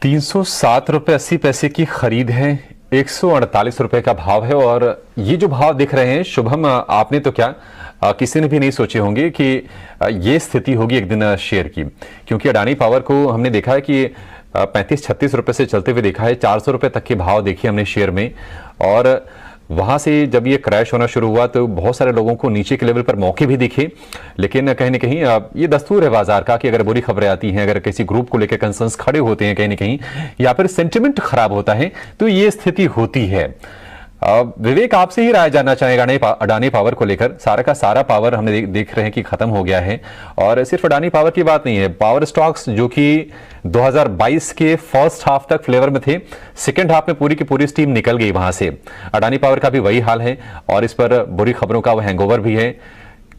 ₹307.80 की खरीद है, ₹148 का भाव है। और ये जो भाव दिख रहे हैं शुभम, आपने तो क्या किसी ने भी नहीं सोचे होंगे कि ये स्थिति होगी एक दिन शेयर की, क्योंकि अडानी पावर को हमने देखा है कि 35-36 रुपए से चलते हुए देखा है, 400 रुपए तक के भाव देखे हमने शेयर में। और वहां से जब ये क्रैश होना शुरू हुआ तो बहुत सारे लोगों को नीचे के लेवल पर मौके भी दिखे, लेकिन कहीं ना कहीं ये दस्तूर है बाजार का कि अगर बुरी खबरें आती हैं, अगर किसी ग्रुप को लेकर कंसर्न्स खड़े होते हैं कहीं ना कहीं, या फिर सेंटिमेंट खराब होता है, तो ये स्थिति होती है। विवेक, आपसे ही राय जानना चाहेगा अडानी पावर को लेकर। सारा का सारा पावर हमने देख रहे हैं कि खत्म हो गया है। और सिर्फ अडानी पावर की बात नहीं है, पावर स्टॉक्स जो कि 2022 के फर्स्ट हाफ तक फ्लेवर में थे, सेकेंड हाफ में पूरी की पूरी स्टीम निकल गई वहां से। अडानी पावर का भी वही हाल है और इस पर बुरी खबरों का वह हैंगओवर भी है।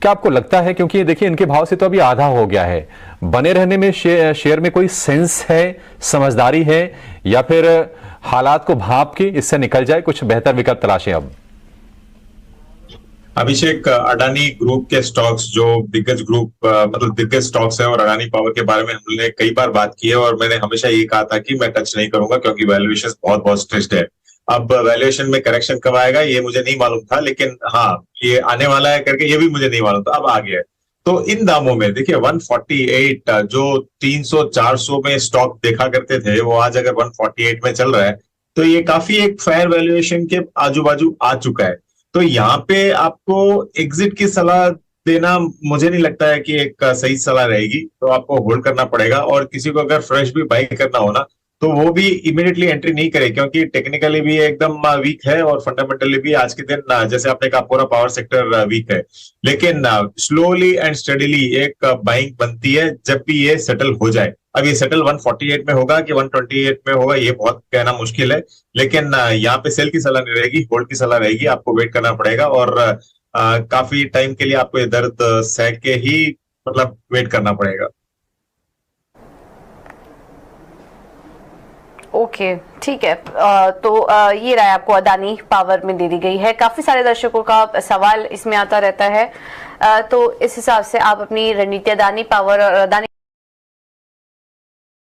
क्या आपको लगता है, क्योंकि देखिए इनके भाव से तो अभी आधा हो गया है, बने रहने में शेयर में कोई सेंस है, समझदारी है, या फिर हालात को भांप के इससे निकल जाए, कुछ बेहतर विकल्प तलाशें अब? अभिषेक, अडानी ग्रुप के स्टॉक्स जो दिग्गज ग्रुप मतलब दिग्गज स्टॉक्स है, और अडानी पावर के बारे में हमने कई बार बात की है और मैंने हमेशा ये कहा था कि मैं टच नहीं करूंगा क्योंकि वैल्यूएशन बहुत बहुत स्ट्रेस्ड है। अब वैल्यूएशन में करेक्शन कब आएगा ये मुझे नहीं मालूम था, लेकिन हाँ, ये आने वाला है करके ये भी मुझे नहीं मालूम था, अब आ गया है। तो इन दामों में देखिए 148 जो 300-400 में स्टॉक देखा करते थे, वो आज अगर 148 में चल रहा है तो ये काफी एक फेयर वैल्यूएशन के आजू बाजू आ चुका है। तो यहाँ पे आपको एग्जिट की सलाह देना मुझे नहीं लगता है कि एक सही सलाह रहेगी, तो आपको होल्ड करना पड़ेगा। और किसी को अगर फ्रेश भी बाई करना हो ना, तो वो भी इमीडिएटली एंट्री नहीं करे, क्योंकि टेक्निकली भी एकदम वीक है और फंडामेंटली भी आज के दिन जैसे आपने कहा पूरा पावर सेक्टर वीक है। लेकिन स्लोली एंड स्टडीली एक बाइंग बनती है जब भी ये सेटल हो जाए। अब ये सेटल 148 में होगा कि 128 में होगा ये बहुत कहना मुश्किल है, लेकिन यहाँ पे सेल की सलाह नहीं रहेगी, होल्ड की सलाह रहेगी। आपको वेट करना पड़ेगा और काफी टाइम के लिए आपको ये दर्द सह के ही मतलब वेट करना पड़ेगा। ओके, ठीक है। तो ये राय आपको अडानी पावर में दे दी गई है। काफी सारे दर्शकों का सवाल इसमें आता रहता है, तो इस हिसाब से आप अपनी रणनीति अडानी पावर और अडानी